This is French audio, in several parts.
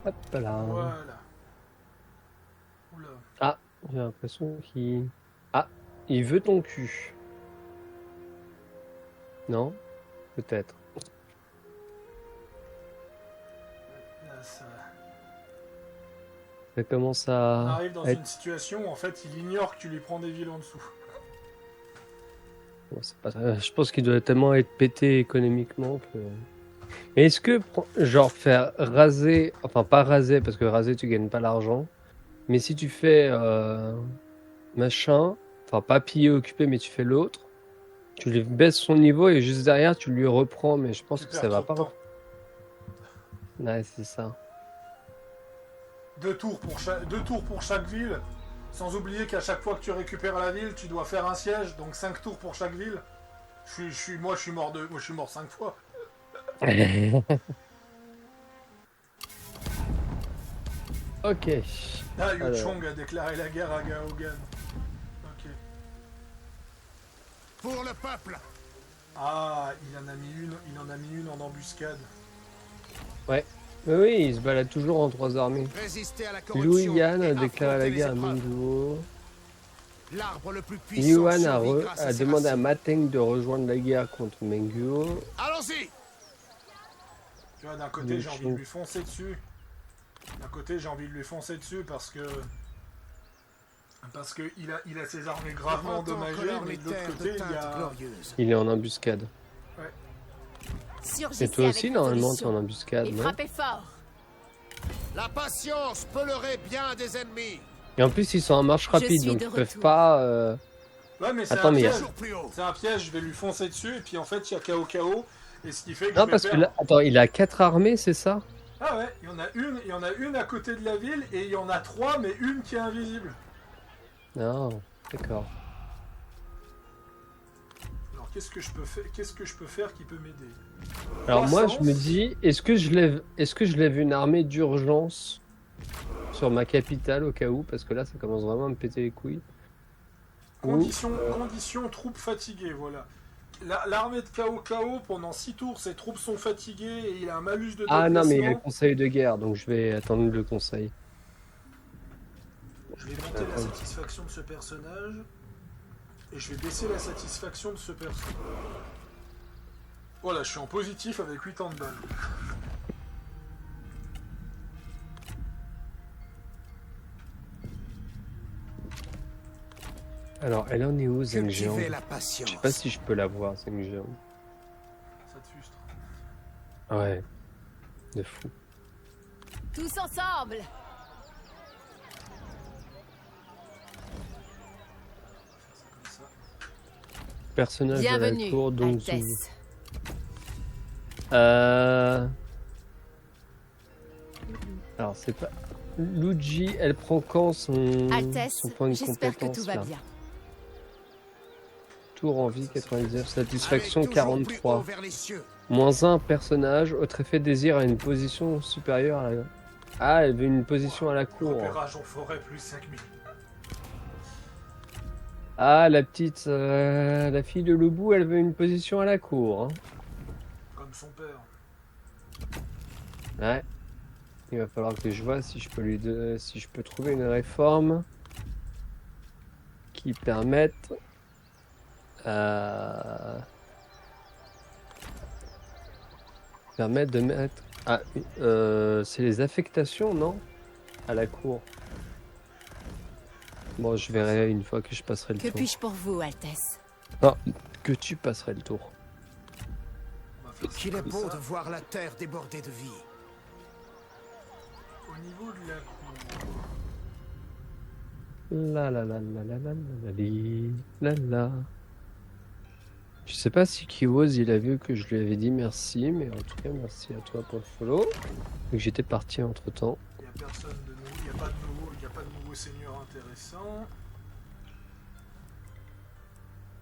Hop là. Voilà. Oula. Ah, j'ai l'impression qu'il... Ah, il veut ton cul. Non? Peut-être. Là, ça... Ça commence On à arrive dans être... une situation où en fait il ignore que tu lui prends des villes en dessous. Bon, c'est pas... Je pense qu'il doit tellement être pété économiquement que... Mais est-ce que, genre, faire raser... Enfin, pas raser, parce que raser, tu gagnes pas l'argent. Mais si tu fais... machin... Enfin, pas piller, occuper, mais tu fais l'autre. Tu lui baisses son niveau et juste derrière, tu lui reprends. Mais je pense Tu que ça perds va trop de pas... temps. Ouais, c'est ça. 2 tours pour chaque ville. Sans oublier qu'à chaque fois que tu récupères la ville, tu dois faire un siège, donc 5 tours pour chaque ville. Moi, je suis mort 5 fois. Ok. Ah, Yu Alors, Chong a déclaré la guerre à Gaogan. Ok. Pour le peuple. Ah, il en a mis une en embuscade. ouais. Mais oui, il se balade toujours en 3 armées. Résister à la Liu corruption Yan et a déclaré la affronter les guerre à épreuves. Minguo. L'arbre le plus Liu puissant Yan survit grâce a à ses demandé à racines. Mateng de rejoindre la guerre contre Menguo. Allons-y. Tu vois, d'un côté, j'ai envie de lui foncer dessus. D'un côté, j'ai envie de lui foncer dessus parce que il a ses armées gravement endommagées, mais de l'autre côté, il y a... glorieuse. Il est en embuscade. Ouais. Surgissez Et toi avec aussi, normalement, t'es résolution. en embuscade, Et non? frappez fort. La patience peulerait bien des ennemis. Et en plus, ils sont en marche rapide, suis donc de ils peuvent retour. pas... Ouais, mais c'est Attends, un mais il y a- piège. Toujours plus haut. C'est un piège, je vais lui foncer dessus, et puis en fait, il y a KO, et ce qui fait que je Non, vais parce que perdre. là... Attends, il a 4 armées, c'est ça? Ah ouais, il y en a une à côté de la ville, et il y en a 3, mais une qui est invisible. Non, d'accord. Alors qu'est-ce que je peux faire qui peut m'aider? Alors moi, je Croissance. me dis, est-ce que je lève une armée d'urgence sur ma capitale au cas où? Parce que là, ça commence vraiment à me péter les couilles. Condition troupes fatiguées, voilà. L'armée de KO, pendant 6 tours, ses troupes sont fatiguées et il a un malus de Ah non, mais il y a le déplacement. conseil de guerre, donc je vais attendre le conseil. Je vais monter la satisfaction de ce personnage. Et je vais baisser la satisfaction de ce personnage. Voilà, je suis en positif avec 8 ans de balle. Alors, elle en est où, Zheng Jiang? Cultivez la Je patience. sais pas si je peux la voir, Zheng Jiang. Ça te frustre. Ouais, de fou. Tous ensemble. C'est comme ça. Personnage de la Bienvenue, cour, donc... Altesse. Alors, c'est pas... Luigi, elle prend quand son Altesse, point de j'espère que compétence tout va là? bien. Tour en vie 99, satisfaction Allez, toujours plus haut 43. vers les cieux. Moins 1, personnage, autre effet désir à une position supérieure à la... Ah, elle veut une position à la cour. Repérage en forêt plus 5000. Ah, la petite... la fille de Loubou, elle veut une position à la cour. Hein. Comme son père. Ouais. Il va falloir que je vois si je peux si je peux trouver une réforme qui permette de mettre... Ah, c'est les affectations, non? À la cour. Bon, je verrai une fois que je passerai le Que tour. puis-je pour vous, Altesse? Non, que tu passerais le tour. On va faire ça Qu'il est comme beau ça. de voir la terre débordée de vie. Au niveau de la cour. La la la la la la la li, la la. Je sais pas si Kiwoz il a vu que je lui avais dit merci, mais en tout cas merci à toi pour le follow. Et que j'étais parti entre temps. Il n'y a personne de nouveau. Il n'y a pas de nouveau seigneur intéressant.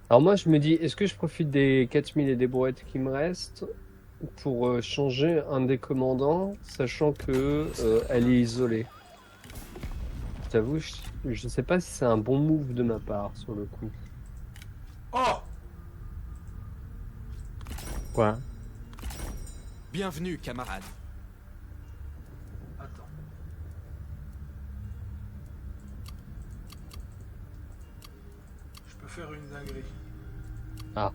Alors moi je me dis, est-ce que je profite des 4000 et des brouettes qui me restent pour changer un des commandants, sachant que elle est isolée. Je t'avoue, je sais pas si c'est un bon move de ma part sur le coup. Oh! Quoi? Bienvenue, camarade. Attends. faire une dinguerie. Ah.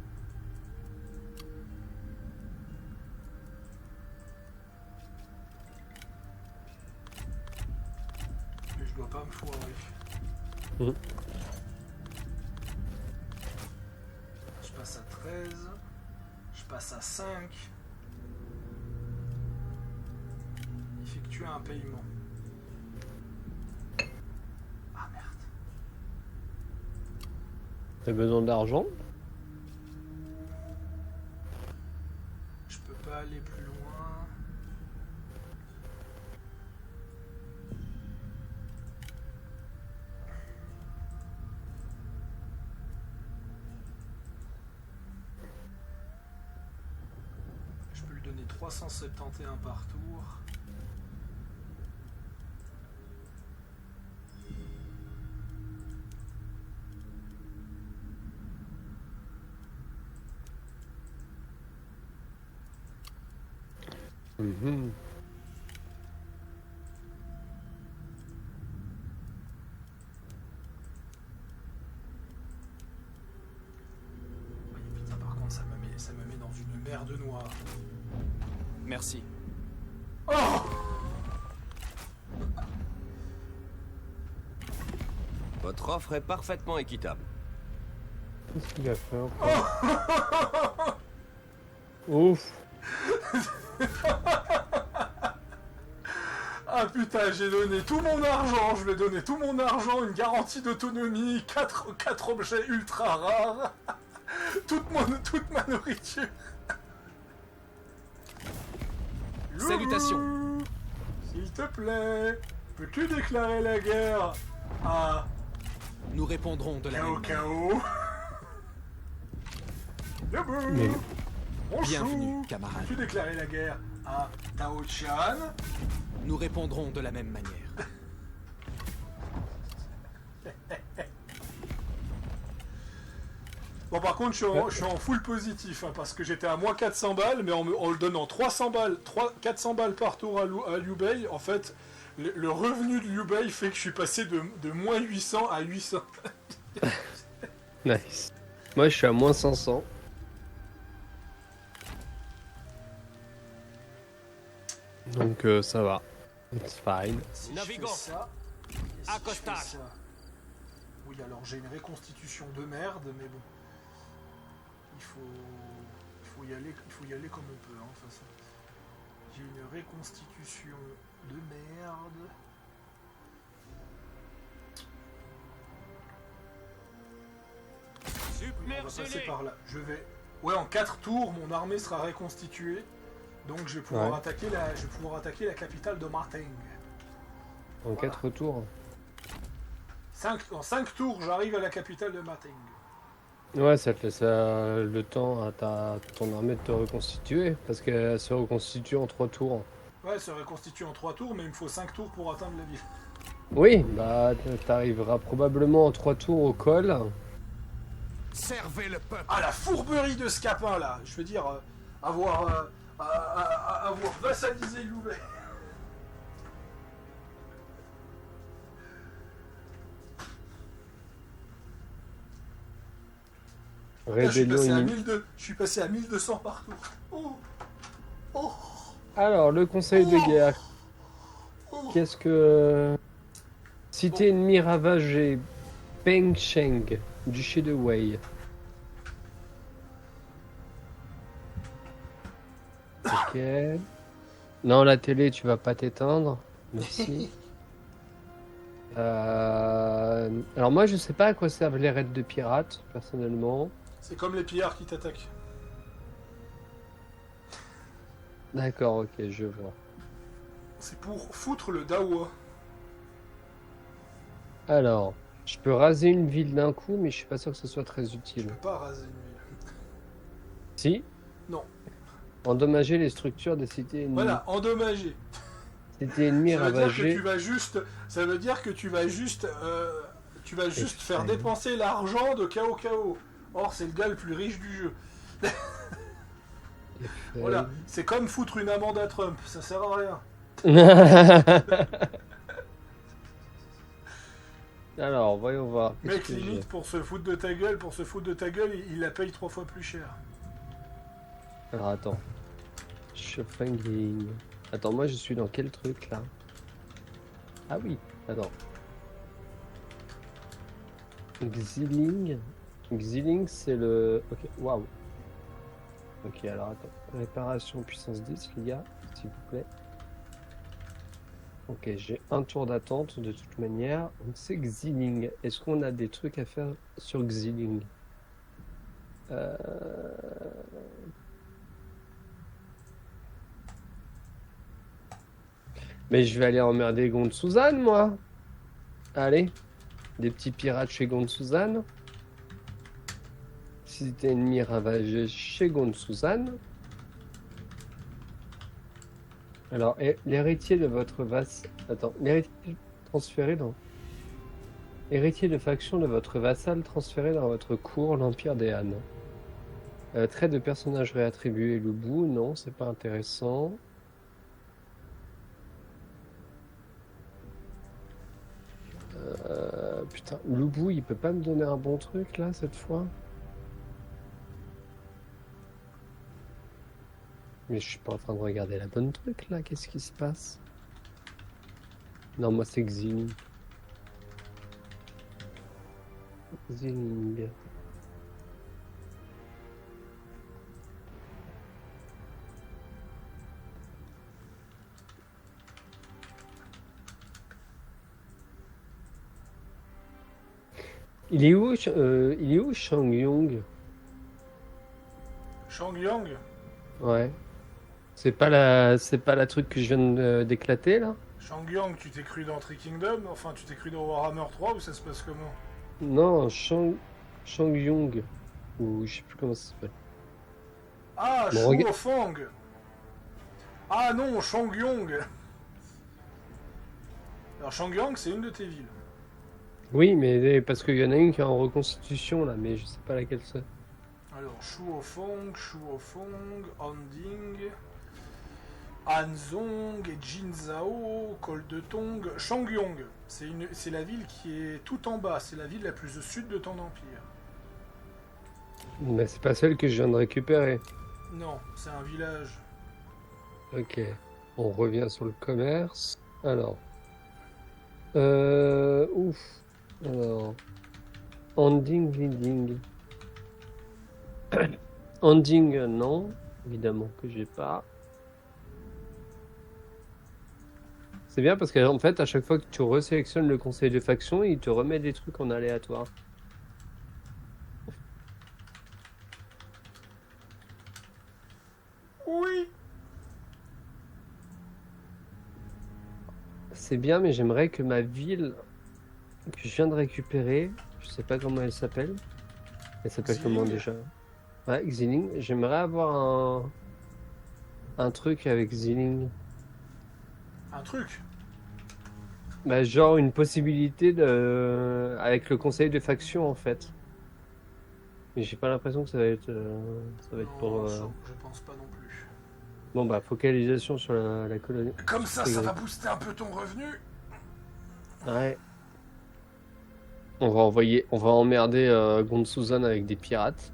Mais je dois pas me foirer. Mhm. Je passe à 13. Je passe à 5. Effectuer un paiement. Ah merde. T'as besoin d'argent? Je peux pas aller plus loin. Je peux lui donner 371 par tour. Mhm. Oui, putain, par contre, ça me met dans une merde noire. Merci. Oh! Votre offre est parfaitement équitable. Qu'est-ce qu'il a fait encore? Ouf. Ah putain, j'ai donné tout mon argent, je vais donner tout mon argent, une garantie d'autonomie, 4 objets ultra rares, toute ma nourriture. Salutations. Youhou. S'il te plaît, peux-tu déclarer la guerre à Nous répondrons de la Kao même. Kao? Youhou. Mais- Mon Bienvenue, chou. camarade. Peux-tu déclarer la guerre à Tao Chan? Nous répondrons de la même manière. Bon, par contre, je suis en full positif, hein, parce que j'étais à moins 400 balles, mais en le donnant 300 balles, 400 balles par tour à Liu Bei, en fait, le revenu de Liu Bei fait que je suis passé de moins 800 à 800. Nice. Moi, je suis à moins 500. Donc, ça va. It's fine. Si Navigant. je fais ça, et si Accostage. je fais ça... Oui, alors j'ai une reconstitution de merde, mais bon. Il faut y aller comme on peut, hein, de toute façon. J'ai une reconstitution de merde. On va passer Submergez-les. par là. Je vais... Ouais, en 4 tours, mon armée sera reconstituée. Donc je vais pouvoir, Ouais. attaquer la capitale de Marting. En 4 tours. En 5 tours, j'arrive à la capitale de Marting. Ouais, ça te laisse le temps à ton armée de te reconstituer. Parce qu'elle se reconstitue en 3 tours. Ouais, elle se reconstitue en 3 tours, mais il me faut 5 tours pour atteindre la ville. Oui, bah t'arriveras probablement en 3 tours au col. Servez le peuple. Ah, la fourberie de ce capin là. Je veux dire, avoir vassalisé Liu Bei. Là, je suis Rébellion passé à inimique. 1200, je suis passé à 1200 par tour. Oh. Oh. Alors, le conseil de guerre. Qu'est-ce que... Cité ennemie ravagée. Peng Sheng, duché de Wei. Ok. Non, la télé, tu vas pas t'éteindre. Merci. Alors moi, je sais pas à quoi servent les raids de pirates, personnellement. C'est comme les pillards qui t'attaquent. D'accord, ok, je vois. C'est pour foutre le Dawa. Alors, je peux raser une ville d'un coup, mais je suis pas sûr que ce soit très Tu utile. peux pas raser une ville. Si? Non. Endommager les structures des cités ennemies. Voilà, endommagé. Cités ennemies Ça veut dire que ravagées. tu vas juste, ça veut dire que tu vas juste faire Effet. dépenser l'argent de Kao Kao. Or, c'est le gars le plus riche du jeu. Voilà, c'est comme foutre une amende à Trump, ça sert à rien. Alors, voyons voir. Qu'est-ce Mec, que j'ai? limite, pour se foutre de ta gueule, il la paye 3 fois plus cher. Alors, attends. Shopping. Attends, moi, je suis dans quel truc, là? Ah oui, attends. Xiling. Xiling, c'est le... Ok, waouh. Ok, alors, attends. Réparation puissance 10, les gars, s'il vous plaît. Ok, j'ai un tour d'attente de toute manière. Donc c'est Xiling. Est-ce qu'on a des trucs à faire sur Xiling? Euh, Mais je vais aller emmerder Gond Suzanne, moi. Allez, des petits pirates chez Gond Suzanne. Cité ennemie ravagée chez Gond Suzanne. Alors, l'héritier de votre vassal... Attends, l'héritier transféré dans... Héritier de faction de votre vassal transféré dans votre cour, l'Empire des Han. Trait de personnage réattribué, Loubou, non, c'est pas intéressant. Putain, Loubou, il peut pas me donner un bon truc, là, cette fois? Mais je suis pas en train de regarder la bonne truc, là, qu'est-ce qui se passe? Non, moi, c'est Xiling. Xiling. Il est où, Shang Yong? Shang Yang, Ouais. C'est pas la truc que je viens d'éclater, là? Shang Yang, tu t'es cru dans Three Kingdom? Enfin, tu t'es cru dans Warhammer 3 ou ça se passe comment? Non, Shang Yong. Ou je sais plus comment ça s'appelle. Ah, Bon, Shu regarde. Fang. Ah non, Shang Yang. Alors Shang Yang, c'est une de tes villes. Oui, mais parce qu'il y en a une qui est en reconstitution, là, mais je sais pas laquelle c'est. Alors, Shu Fong, Anding, Hanzong, et Jinzhao, Col de Tong, Shangyong. C'est la ville qui est tout en bas, c'est la ville la plus au sud de ton empire. Mais c'est pas celle que je viens de récupérer. Non, c'est un village. Ok. On revient sur le commerce. Alors. Ouf. Alors. Anding, Linding. Anding, non. Évidemment que j'ai pas. C'est bien parce qu'en fait, à chaque fois que tu resélectionnes le conseil de faction, il te remet des trucs en aléatoire. Oui. C'est bien, mais j'aimerais que ma ville que je viens de récupérer, je sais pas comment elle s'appelle. Elle s'appelle comment Xiling. déjà? Ouais, Xiling. J'aimerais avoir un truc avec Xiling. Un truc. Bah, genre une possibilité de avec le conseil de faction en fait. Mais j'ai pas l'impression que ça va être pour. Non, je pense pas non plus. Bon bah focalisation sur la colonie. Comme ça, C'est ça vrai. va booster un peu ton revenu. Ouais. On va emmerder Gond Suzanne avec des pirates.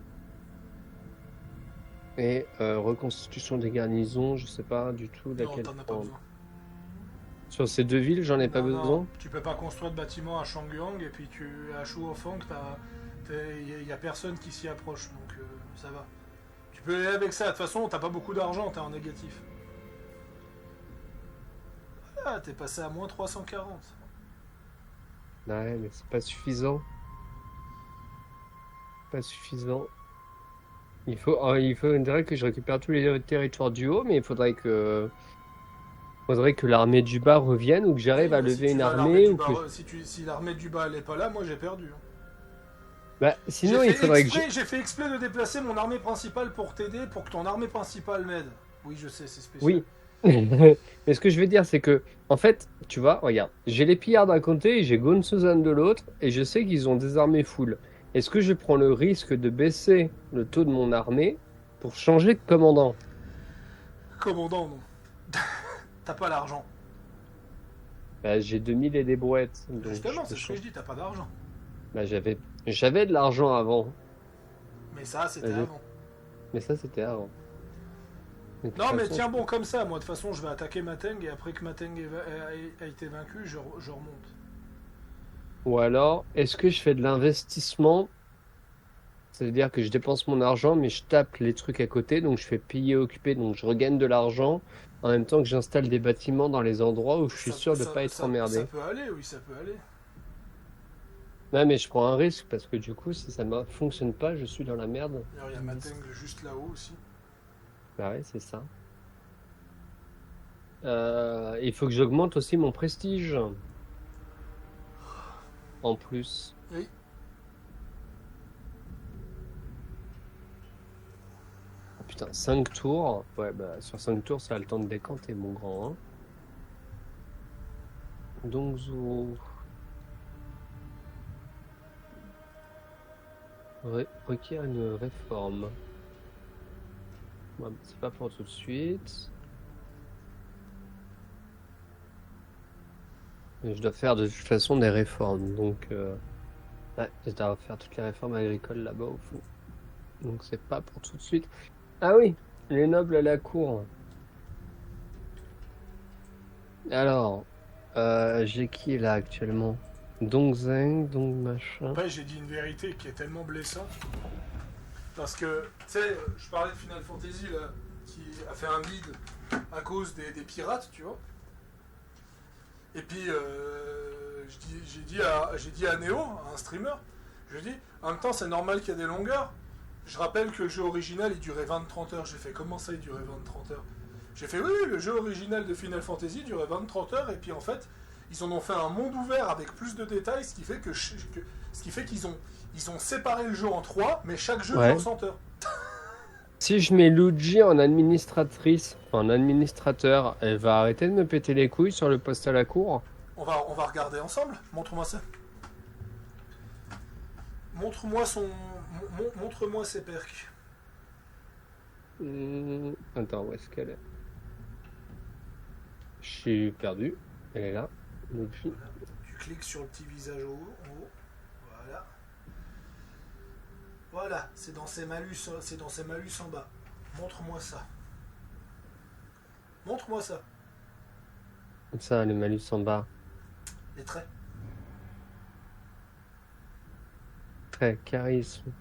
Et reconstitution des garnisons, je sais pas du tout Non, laquelle t'en as pas prendre. besoin. Sur ces deux villes, j'en ai pas Non, besoin. non, tu peux pas construire de bâtiment à Shangyang et puis à Shu Fang, il y a personne qui s'y approche, donc ça va. Tu peux aller avec ça, de toute façon, t'as pas beaucoup d'argent, t'es en négatif. Voilà, t'es passé à moins 340. Ouais, mais c'est pas suffisant. Pas suffisant. On dirait que je récupère tous les territoires du haut, mais il faudrait que l'armée du bas revienne ou que j'arrive à Oui, mais lever si une tu vas à armée l'armée ou du que. bas, si l'armée du bas elle est pas là, moi j'ai perdu. Hein. Bah, sinon, il faudrait que J'ai fait exprès de déplacer mon armée principale pour t'aider, pour que ton armée principale m'aide. Oui, je sais, c'est spécial. Oui. Mais ce que je veux dire, c'est que, en fait, tu vois, regarde, j'ai les pillards d'un côté et j'ai Gond Suzanne de l'autre, et je sais qu'ils ont des armées full. Est-ce que je prends le risque de baisser le taux de mon armée pour changer de commandant? Commandant, non. T'as pas l'argent. Bah, j'ai 2000 et des brouettes. Donc Justement, je c'est peux ce que je dis, t'as pas d'argent. Bah, j'avais de l'argent avant. Mais ça, c'était Vas-y. avant. Mais ça, c'était avant. De toute Non, mais façon, tiens bon, comme ça, moi, de toute façon, je vais attaquer Mateng, et après que Mateng a été vaincu, je remonte. Ou alors, est-ce que je fais de l'investissement? C'est-à-dire que je dépense mon argent, mais je tape les trucs à côté, donc je fais payer occuper, donc je regagne de l'argent, en même temps que j'installe des bâtiments dans les endroits où je suis sûr de pas être Ça emmerdé. peut aller, oui, ça peut aller. Ouais, mais je prends un risque, parce que du coup, si ça ne fonctionne pas, je suis dans la merde. D'ailleurs, il y a Mateng juste là-haut aussi. Bah ouais, c'est ça. Il faut que j'augmente aussi mon prestige. En plus. Oui. Oh, putain, 5 tours. Ouais, bah sur 5 tours, ça a le temps de décanter, mon grand. Hein. Donc, requiert une réforme. Ouais, c'est pas pour tout de suite. Mais je dois faire de toute façon des réformes. Donc, ouais, je dois faire toutes les réformes agricoles là-bas au fond. Donc, c'est pas pour tout de suite. Ah oui, les nobles à la cour. Alors, j'ai qui là actuellement? Dongzheng, Dong machin. Après, j'ai dit une vérité qui est tellement blessante. Parce que, tu sais, je parlais de Final Fantasy, là, qui a fait un bid à cause des pirates, tu vois. Et puis, j'ai dit à Neo, un streamer, je lui ai dit, en même temps, c'est normal qu'il y ait des longueurs. Je rappelle que le jeu original, il durait 20-30 heures. J'ai fait, comment ça, il durait 20-30 heures? J'ai fait, oui, le jeu original de Final Fantasy durait 20-30 heures, et puis en fait, ils en ont fait un monde ouvert avec plus de détails, ce qui fait qu'ils ont séparé le jeu en 3, mais chaque jeu Ouais. dure 100 heures. Si je mets Luigi en administratrice, en administrateur, elle va arrêter de me péter les couilles sur le poste à la cour. On va regarder ensemble. Montre-moi ça. Montre-moi ses perks. Attends, où est-ce qu'elle est? Je suis perdu. Elle est là. Luigi. Tu cliques sur le petit visage en haut. Voilà. Voilà, c'est dans ses malus en bas. Montre-moi ça. Montre-moi ça. Comme ça, le malus en bas. Les traits. Très charisme.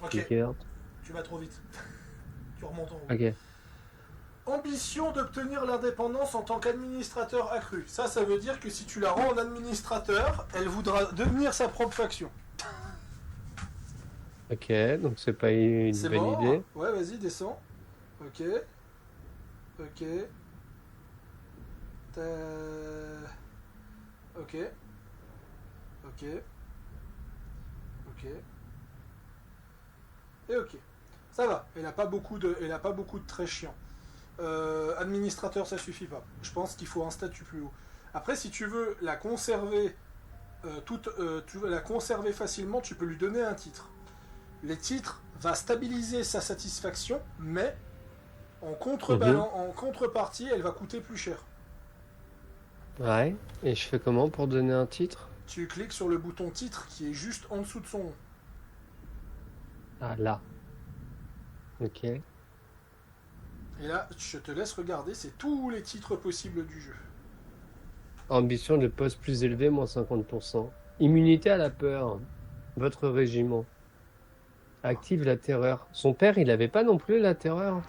Ok, Vigueur. tu vas trop vite. Tu remontes en haut. Ok. Ambition d'obtenir l'indépendance en tant qu'administrateur accru. Ça veut dire que si tu la rends en administrateur, elle voudra devenir sa propre faction. Ok, donc c'est pas une C'est bonne bon. idée. Ouais, vas-y, descends. Ok. Ok. Ok. Ok. Ok. Et ok. Ça va. Elle a pas beaucoup de traits chiants. Administrateur, ça suffit pas. Je pense qu'il faut un statut plus haut. Après, si tu veux la conserver, tu veux la conserver facilement, tu peux lui donner un titre. Les titres va stabiliser sa satisfaction, mais en contrepartie, elle va coûter plus cher. Ouais. Et je fais comment pour donner un titre? Tu cliques sur le bouton titre qui est juste en dessous de son nom. Ah, là. Ok. Et là, je te laisse regarder, c'est tous les titres possibles du jeu. Ambition de poste plus élevé, moins 50%. Immunité à la peur. Votre régiment. Active la terreur. Son père, il avait pas non plus la terreur.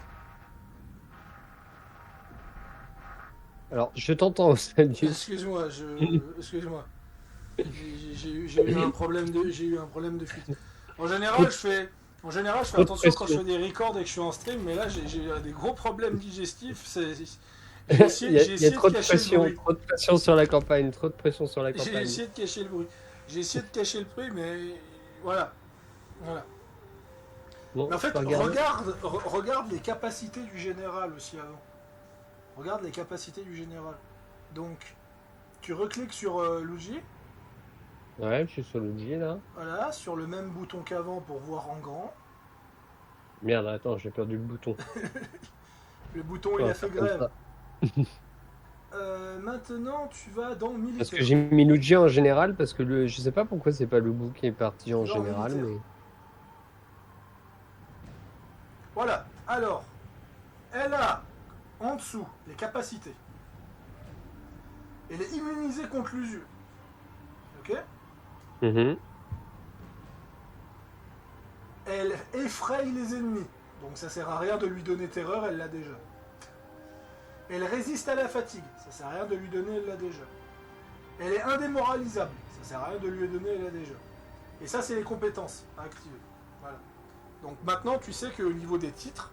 Alors, je t'entends, Sadius. Excuse-moi, excuse-moi. J'ai eu un problème de fuite. En général, je fais attention quand je fais des records et que je suis en stream, mais là, j'ai eu des gros problèmes digestifs. Il y a trop de pression sur la campagne, trop de pression sur la J'ai campagne. essayé de cacher le bruit. J'ai essayé de cacher le bruit, mais voilà. Bon, Mais en fait, je peux regarder. regarde les capacités du général aussi avant. Regarde les capacités du général. Donc, tu recliques sur Luigi. Ouais, je suis sur Luigi là. Voilà, sur le même bouton qu'avant pour voir en grand. Merde, attends, j'ai perdu le bouton. Le bouton, il Ouais, a fait comme grève. maintenant, tu vas dans militaire. Parce que j'ai mis Luigi en général, parce que je sais pas pourquoi c'est pas le bout qui est parti en Genre général, militaire. mais... Voilà. Alors, elle a en dessous les capacités. Elle est immunisée contre l'usure. Ok. Mhm. Elle effraie les ennemis. Donc ça sert à rien de lui donner terreur, elle l'a déjà. Elle résiste à la fatigue. Ça sert à rien de lui donner, elle l'a déjà. Elle est indémoralisable. Ça sert à rien de lui donner, elle l'a déjà. Et ça, c'est les compétences à activer. Voilà. Donc maintenant, tu sais qu'au niveau des titres,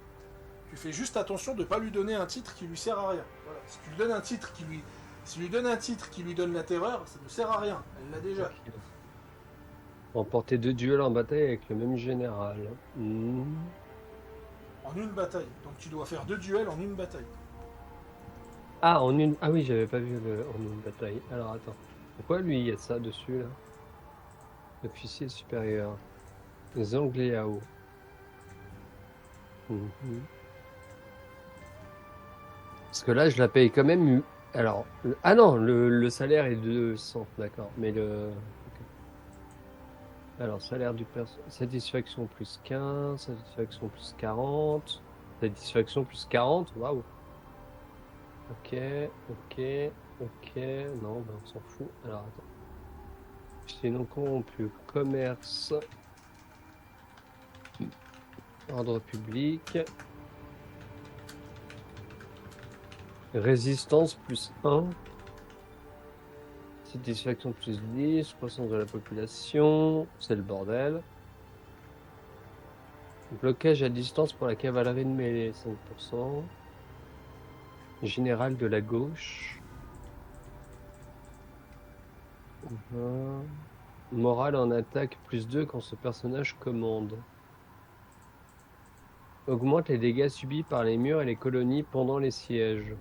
tu fais juste attention de ne pas lui donner un titre qui lui sert à rien. Voilà. Si tu lui donnes un titre qui lui... Si tu lui donnes un titre qui lui donne la terreur, ça ne sert à rien. Elle l'a déjà. Remporter 2 duels en bataille avec le même général. Hmm. En une bataille. Donc tu dois faire 2 duels en une bataille. Ah, en une... Ah oui, j'avais pas vu en une bataille. Alors attends. Pourquoi lui, il y a ça dessus, là? Officier supérieur. Zhang Liao. Mhm. Parce que là, je la paye quand même... Alors... Ah non, le salaire est de 200, d'accord. Mais le... ok. Alors, salaire du personnel... Satisfaction plus 15, satisfaction plus 40... Satisfaction plus 40, waouh. Ok, ok, ok... Non, ben, on s'en fout. Alors, attends. J'étais non corrompu. Commerce... Ordre public... Résistance plus 1. Satisfaction plus 10. Croissance de la population. C'est le bordel. Blocage à distance pour la cavalerie de mêlée. 5%. Général de la gauche. Morale en attaque plus 2 quand ce personnage commande. Augmente les dégâts subis par les murs et les colonies pendant les sièges.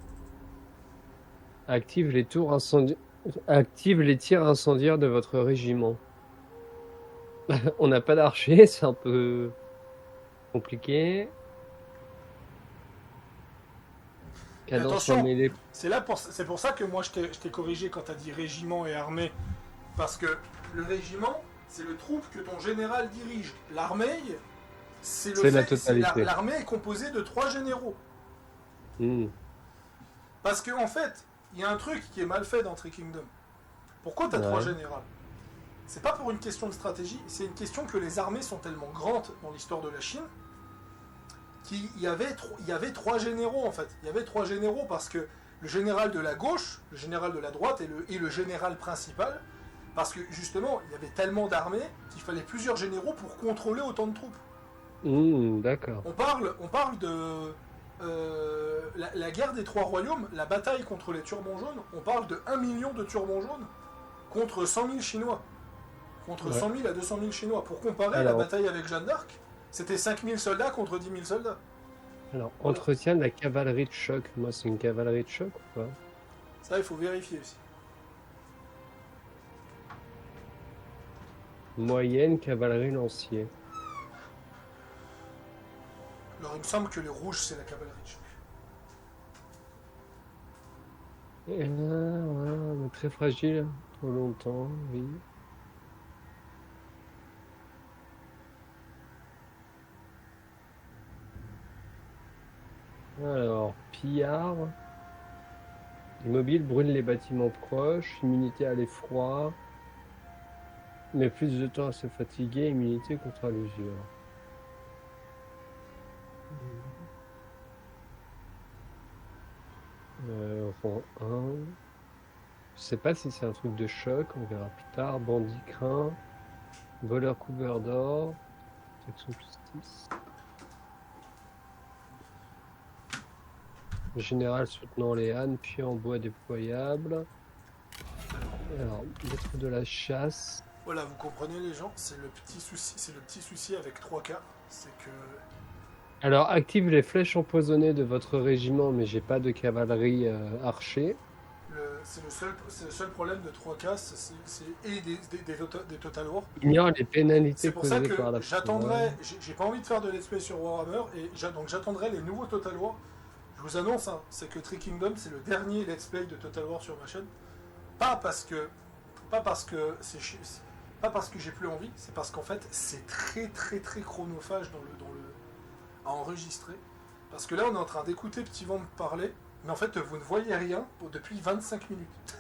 Active les tirs incendiaires de votre régiment. On n'a pas d'archer, c'est un peu compliqué. Cadence attention, en mêlée. c'est pour ça que moi je t'ai corrigé quand tu as dit régiment et armée. Parce que le régiment, c'est le troupe que ton général dirige. L'armée, c'est la totalité. L'armée est composée de 3 généraux. Parce qu'en fait, il y a un truc qui est mal fait dans Three Kingdoms. Pourquoi tu as 3 généraux? C'est pas pour une question de stratégie, c'est une question que les armées sont tellement grandes dans l'histoire de la Chine qu'il y avait 3 généraux en fait. Il y avait 3 généraux parce que le général de la gauche, le général de la droite et le général principal, parce que justement, il y avait tellement d'armées qu'il fallait plusieurs généraux pour contrôler autant de troupes. D'accord. On parle de la guerre des 3 royaumes, la bataille contre les turbans jaunes, on parle de 1 million de turbans jaunes contre 100 000 Chinois. Contre 100 000 à 200 000 Chinois. Pour comparer, alors, la bataille avec Jeanne d'Arc, c'était 5 000 soldats contre 10 000 soldats. Alors, entretien de la cavalerie de choc. Moi, c'est une cavalerie de choc ou pas? Ça, il faut vérifier aussi. Moyenne, cavalerie lancier. Alors, il me semble que les rouges, c'est la cavalerie de choc. Et là, voilà, mais très fragile, trop longtemps, oui. Alors, pillard. Immobile, brûle les bâtiments proches, immunité à l'effroi. Mais plus de temps à se fatiguer, immunité contre l'usure. Rang 1. Je sais pas si c'est un truc de choc, on verra plus tard. Bandit craint. Voleur couvert d'or. Protection plus 10. Général soutenant les ânes, puis en bois déployable. Alors, maître de la chasse. Voilà, vous comprenez les gens, c'est le petit souci avec 3K, c'est que... Alors, active les flèches empoisonnées de votre régiment, mais j'ai pas de cavalerie archer. C'est le seul problème de 3K, et des Total War. Ignore les pénalités C'est pour ça causées par la que j'attendrai, j'ai pas envie de faire de let's play sur Warhammer, et donc j'attendrai les nouveaux Total War Je vous annonce, hein, c'est que Three Kingdoms, c'est le dernier let's play de Total War sur ma chaîne. Pas parce que j'ai plus envie, c'est parce qu'en fait, c'est très chronophage à enregistrer. Parce que là, on est en train d'écouter Petit Vent parler, mais en fait, vous ne voyez rien depuis 25 minutes.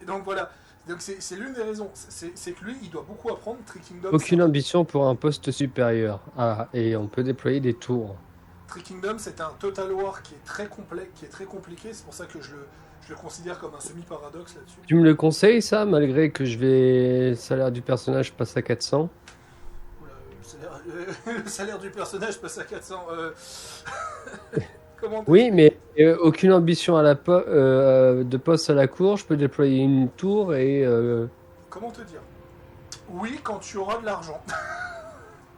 Et donc voilà. Donc c'est l'une des raisons. C'est que lui, il doit beaucoup apprendre. Three Kingdoms. Aucune ambition pour un poste supérieur. Ah, et on peut déployer des tours. Three Kingdoms, c'est un Total War qui est très complexe, qui est très compliqué. C'est pour ça que je le considère comme un semi-paradoxe là-dessus. Tu me le conseilles, ça, malgré que le salaire du personnage passe à 400? Oula, le salaire du personnage passe à 400. Comment Oui, mais aucune ambition de poste à la cour. Je peux déployer une tour et... Comment te dire? Oui, quand tu auras de l'argent.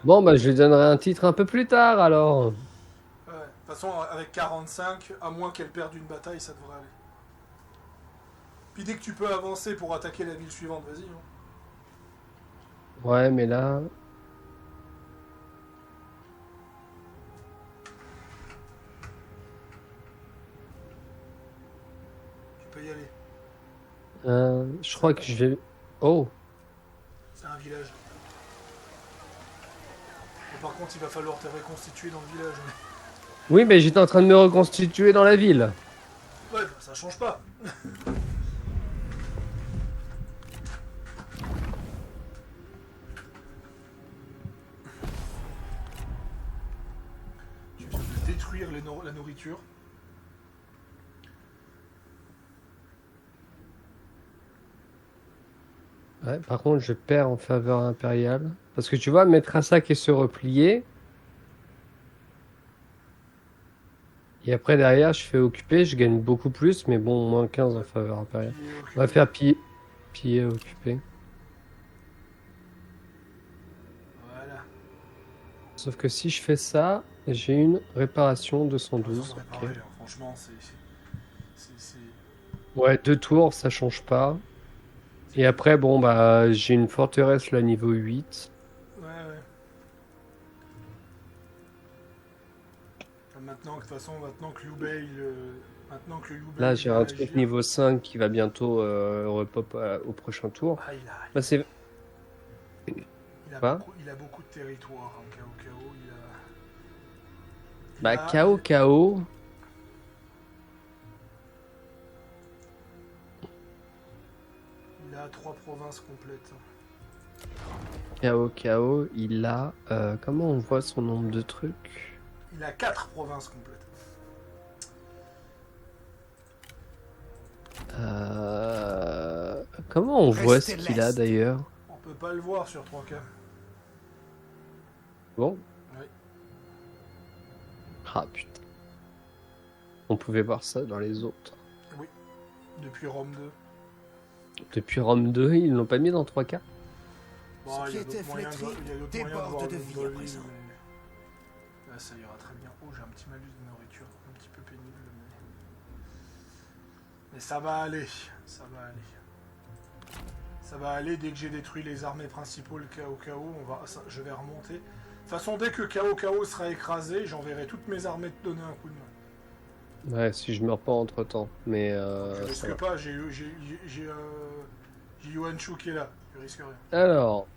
Bon, bah je lui donnerai un titre un peu plus tard, alors. Ouais, de toute façon, avec 45, à moins qu'elle perde une bataille, ça devrait aller. Puis dès que tu peux avancer pour attaquer la ville suivante, vas-y. Hein. Ouais, mais là... Tu peux y aller. je crois que je vais... Oh, C'est un village. Mais par contre, il va falloir te reconstituer dans le village. oui, mais j'étais en train de me reconstituer dans la ville. Ouais, bah, ça change pas. Tu viens de détruire la nourriture. Ouais, par contre, je perds en faveur impériale. Parce que tu vois, mettre un sac et se replier. Et après, derrière, je fais occuper, je gagne beaucoup plus, mais bon, moins 15 en faveur impériale. On va faire piller, occuper. Voilà. Sauf que si je fais ça, j'ai une réparation 212. Réparer, Ok. hein. Franchement, c'est... Ouais, 2 tours, ça change pas. Et après, bon, bah, j'ai une forteresse là, niveau 8. Ouais. Maintenant que de toute façon, maintenant que Liu Bei, Là, j'ai un va truc agir. niveau 5 qui va bientôt repop au prochain tour. Ah, Bah, c'est... Quoi il a beaucoup de territoire, hein, KO. Bah, KO. Il a 3 provinces complètes. KO, il a... comment on voit son nombre de trucs? Il a 4 provinces complètes. Comment on voit ce Restez qu'il a leste. d'ailleurs? On peut pas le voir sur 3K. Bon. Oui. Ah putain. On pouvait voir ça dans les autres. Depuis Rome 2. Depuis Rome 2, ils l'ont pas mis dans 3K? Bon, Ce il y a qui était d'autres moyens flétri il y a d'autres moyens déborde voir de le vie nombre à vies, présent. mais... Là, ça ira très bien. Oh, j'ai un petit malus de nourriture. Un petit peu pénible, mais ça va aller. Ça va aller dès que j'ai détruit les armées principaux, le KO, je vais remonter. De toute façon, dès que KO sera écrasé, j'enverrai toutes mes armées te donner un coup de main. Ouais, si je meurs pas entre temps. Mais Je ça risque va. pas, j'ai Yuan Shu qui est là, je risque rien. Alors.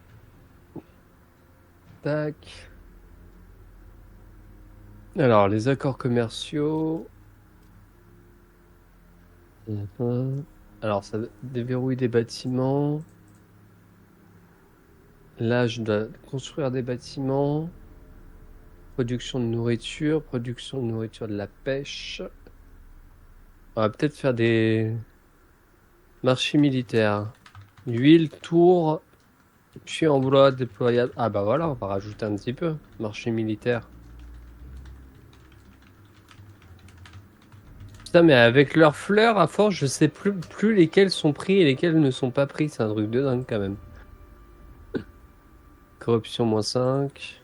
Tac. Alors, les accords commerciaux. Alors, ça déverrouille des bâtiments. Là, je dois construire des bâtiments. Production de nourriture de la pêche. On va peut-être faire des marchés militaires. Huile, tour, puis emploi déployable. Ah bah voilà, on va rajouter un petit peu. Marché militaire. Putain, mais avec leurs fleurs, à force, je sais plus lesquelles sont pris et lesquelles ne sont pas pris. C'est un truc de dingue quand même. Corruption moins 5.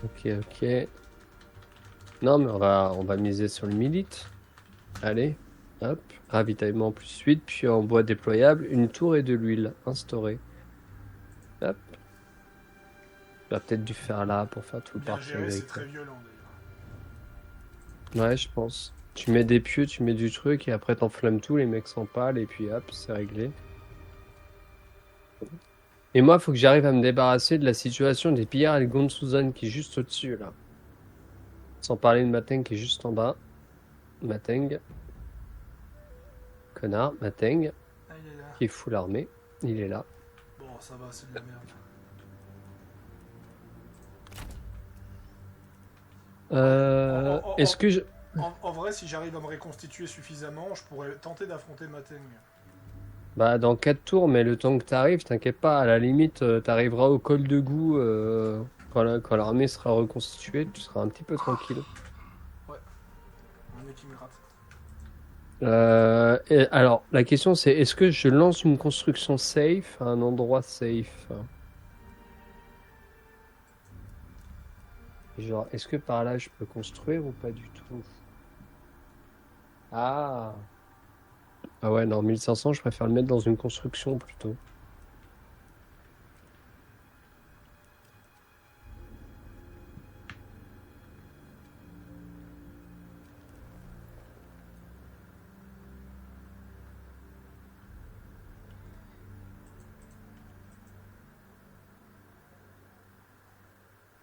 Ok. Non, mais on va miser sur le milite. Allez, hop. Ravitaillement plus 8, puis en bois déployable, une tour et de l'huile instaurée. Hop. J'aurais peut-être dû faire là pour faire tout le Bien parti géré, c'est avec. très violent d'ailleurs. Ouais, je pense. Tu mets des pieux, tu mais du truc et après t'enflammes tout, les mecs s'empalent et puis hop, c'est réglé. Et moi, faut que j'arrive à me débarrasser de la situation des pillards et de Gontsuzan qui est juste au-dessus là. Sans parler de Mateng qui est juste en bas. Mateng. Connard, Mateng, Ah, il est là. qui est full armé. Il est là. Bon, ça va, c'est de la merde. Est-ce que je... En vrai, si j'arrive à me reconstituer suffisamment, je pourrais tenter d'affronter Mateng. Bah, dans 4 tours, mais le temps que t'arrives, t'inquiète pas, à la limite, t'arriveras au col de goût quand l'armée sera reconstituée, tu seras un petit peu tranquille. On est qui me rate. Et alors, la question c'est, est-ce que je lance une construction safe à un endroit safe? Genre, est-ce que par là je peux construire ou pas du tout? Ah! Ah ouais, non, 1500, je préfère le mettre dans une construction plutôt.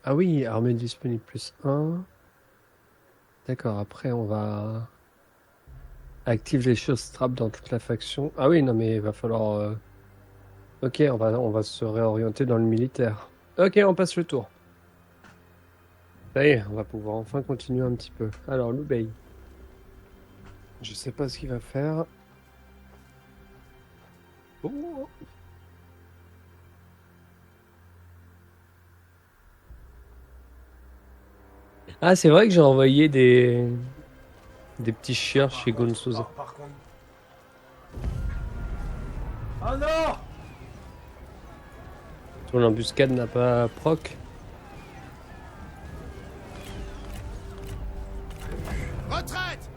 Ah oui, armée disponible +1. D'accord, après on va... Active les choses trap dans toute la faction. Ah oui, non mais il va falloir... Ok, on va se réorienter dans le militaire. Ok, on passe le tour. Ça y est, on va pouvoir enfin continuer un petit peu. Alors, Liu Bei. Je sais pas ce qu'il va faire. Oh. Ah, c'est vrai que j'ai envoyé des petits chiens chez Gonsouz. Par contre... Ah non! Ton embuscade n'a pas proc. Retraite!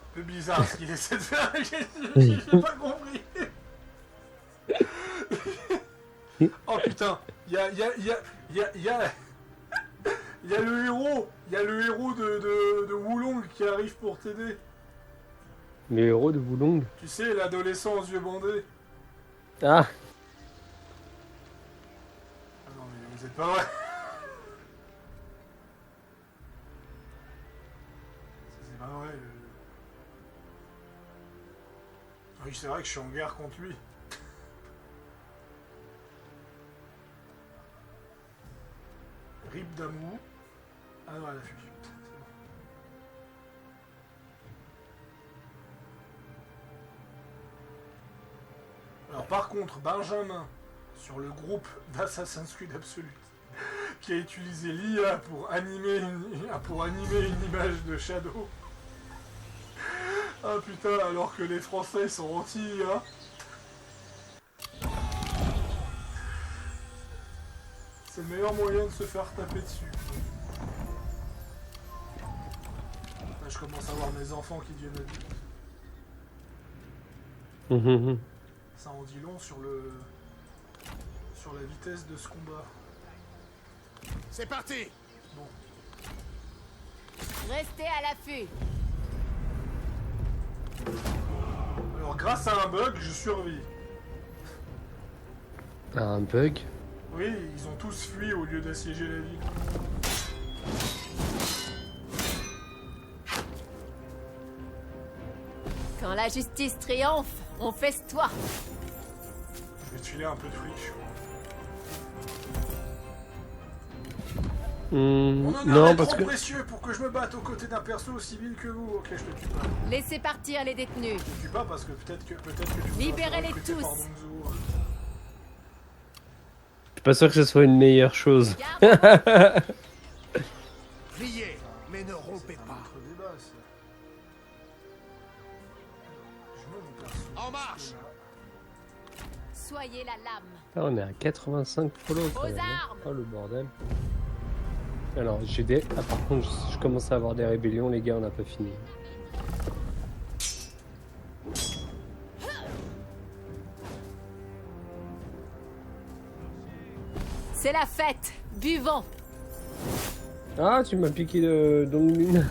Un peu bizarre ce qu'il essaie de faire, j'ai pas compris. Oh putain, il y a le héros, de Wulong qui arrive pour t'aider. Le héros de Wulong. Tu sais, l'adolescent aux yeux bandés. Ah, Ah non mais vous êtes pas vrai. C'est pas vrai. Oui, c'est vrai que je suis en guerre contre lui. Rip d'amour. Ah non, elle a fui. C'est bon. Alors par contre, Benjamin, sur le groupe d'Assassin's Creed Absolute, qui a utilisé l'IA pour animer une image de Shadow. Ah putain, alors que les Français sont anti-IA. C'est le meilleur moyen de se faire taper dessus. Là, je commence à voir mes enfants qui deviennent adultes. Ça en dit long sur la vitesse de ce combat. C'est parti! Bon, Restez à l'affût. alors grâce à un bug, je survis. un bug. Oui, ils ont tous fui au lieu d'assiéger la ville. Quand la justice triomphe, on festoie. Je vais te filer un peu de fric. On en a Non, un parce trop que... précieux pour que je me batte aux côtés d'un perso aussi vil que vous. Ok, je te tue pas. Laissez partir les détenus. Je te tue pas parce que peut-être que tu Libérez-les recruté tous. par Bonzo. Je suis pas sûr que ce soit une meilleure chose. Garde. Pliez, mais ne rompez C'est un pas. autre débat, ça. Je mets mon perso. En marche! Soyez la lame. Ah, on est à 85 follow quand Aux même, hein. armes. Oh le bordel. Alors j'ai des... Ah par contre je commence à avoir des rébellions les gars, on n'a pas fini. C'est la fête. Buvons. Ah, tu m'as piqué dans le mine.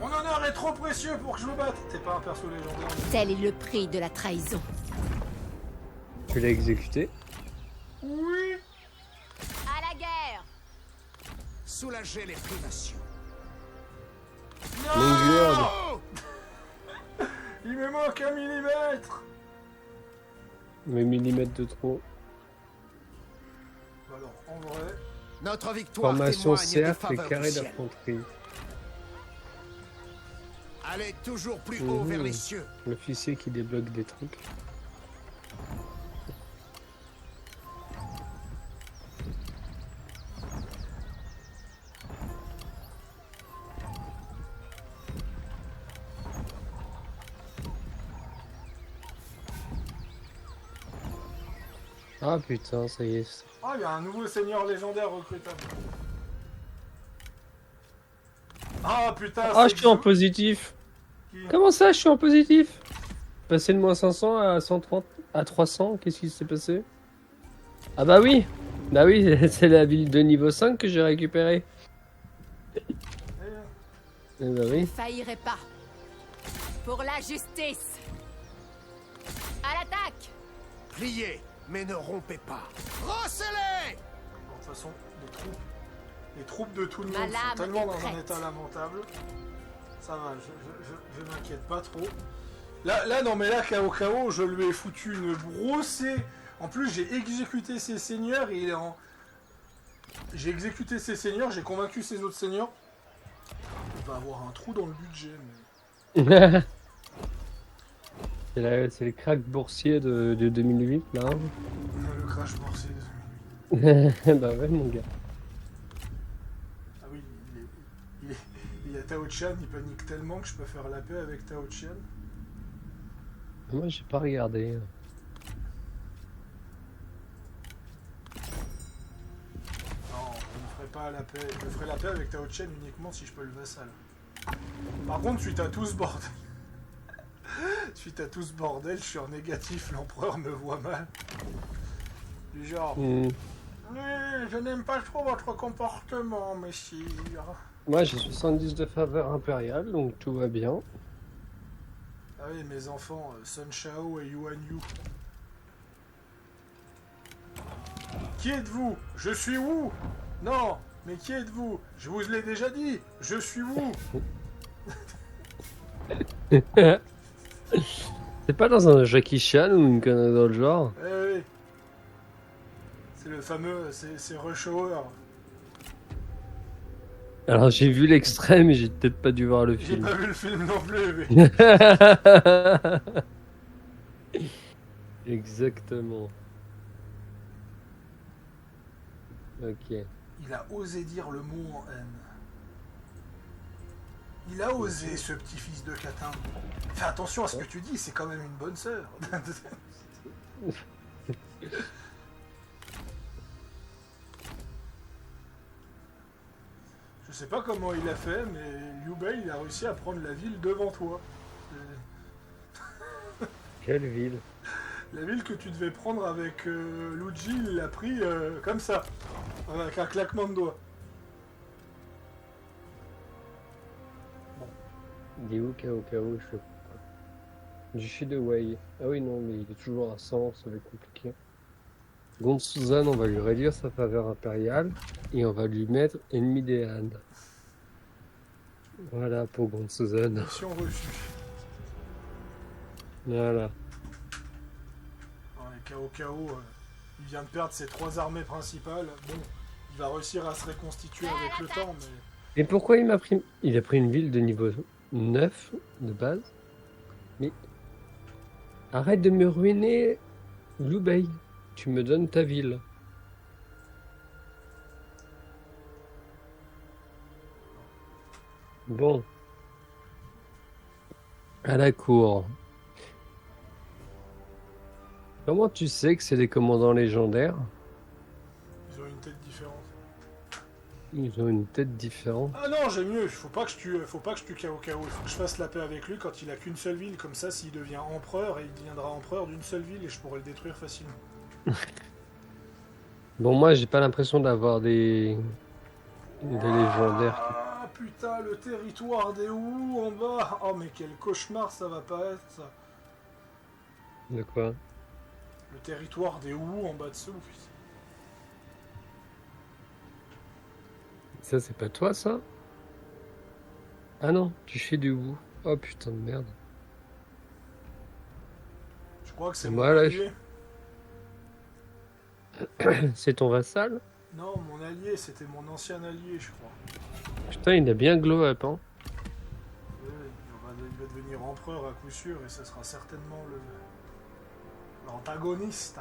Mon honneur est trop précieux pour que je me batte. T'es pas un perso légendaire. Tel est le prix de la trahison. Tu l'as exécuté. Oui. À la guerre. Soulager les privations. Longueur. Oh! Il me manque 1 millimètre. Mais millimètres de trop. Alors, en vrai... Notre victoire Formation témoigne des cercle et faveurs carré du ciel. d'infanterie. Allez toujours plus haut vers les cieux. L'officier qui débloque des trucs. Ah putain, ça y est. Ah, il y a un nouveau seigneur légendaire recrutable. Ah putain, Ah, c'est je suis en Xu- positif. qui- Comment ça, je suis en positif? Passer de moins 500 à 130 à 300, qu'est-ce qui s'est passé? Ah bah oui, c'est la ville de niveau 5 que j'ai récupérée. Eh bah Ne oui. faillirez pas. Pour la justice. À l'attaque. Pliez, mais ne rompez pas. Rossez-les! Bon, de toute façon, les troupes de tout le Ma monde lame sont tellement est dans un prête. état lamentable. Ça va, je m'inquiète pas trop. Là, non, mais là, KO, je lui ai foutu une brossée. En plus, j'ai exécuté ses seigneurs et il est en... J'ai exécuté ses seigneurs, j'ai convaincu ses autres seigneurs. Il va avoir un trou dans le budget, mais... C'est le crack boursier de 2008 là. Le crash boursier. Bah ouais mon gars. Ah oui, il y a Tao Chan, il panique tellement que je peux faire la paix avec Tao Chan. Moi j'ai pas regardé. Non, je ne ferai pas la paix. Je ferai la paix avec Tao Chen uniquement si je peux le vassal. Par contre, suite à tout ce bordel... suite à tout ce bordel, je suis en négatif, l'empereur me voit mal. Du genre... Hmm. Je n'aime pas trop votre comportement, messire. Moi j'ai 70 de faveur impériale donc tout va bien. Ah oui, mes enfants, Sun Shao et Yuan Yu. Qui êtes-vous? Je suis Wu. Non, mais qui êtes-vous? Je vous l'ai déjà dit, je suis Wu. C'est pas dans un Jackie Chan ou une connerie dans le genre? Eh oui. C'est le fameux, c'est Rush Hour. Alors j'ai vu l'extrait mais j'ai peut-être pas dû voir le J'ai film. pas vu le film non plus, mais... Exactement. Ok. Il a osé dire le mot en haine. Il a osé, ce petit fils de catin. Fais attention à ce que tu dis, c'est quand même une bonne sœur. Je sais pas comment il a fait, mais Liu Bei, il a réussi à prendre la ville devant toi. Quelle ville? La ville que tu devais prendre avec Luigi, il l'a pris comme ça, avec un claquement de doigts. Il est où Kao, je sais pas. Du Shi de Wei. Ah oui non mais il est toujours à 100, ça va être compliqué. Gond Suzanne, on va lui réduire sa faveur impériale et on va lui mettre ennemi des Han. Voilà pour Gond Suzanne. Mission reçue. Voilà. Ouais, KO, il vient de perdre ses 3 armées principales. Bon, il va réussir à se reconstituer avec le temps, mais... Et pourquoi il m'a pris... Il a pris une ville de niveau 9 de base. Mais... Arrête de me ruiner, Liu Bei. Tu me donnes ta ville. Bon. À la cour. Comment tu sais que c'est des commandants légendaires? Ils ont une tête différente. Ils ont une tête différente. Ah non, j'ai mieux, faut pas que je tue KO. Il faut que je fasse la paix avec lui quand il a qu'une seule ville, comme ça s'il devient empereur, et il deviendra empereur d'une seule ville et je pourrai le détruire facilement. Bon, moi, j'ai pas l'impression d'avoir des légendaires. Ah putain, le territoire des Wu en bas. Oh mais quel cauchemar ça va pas être ça. De quoi? Le territoire des Wu en bas dessous. Putain. Ça, c'est pas toi, ça? Ah non, tu fais du Wu. Oh putain de merde. Je crois que c'est Et mon moi, là, allié. C'est ton vassal? Non, mon allié, c'était mon ancien allié, je crois. Putain, il a bien glow up, hein. Oui, il va devenir empereur à coup sûr et ce sera certainement l'antagoniste.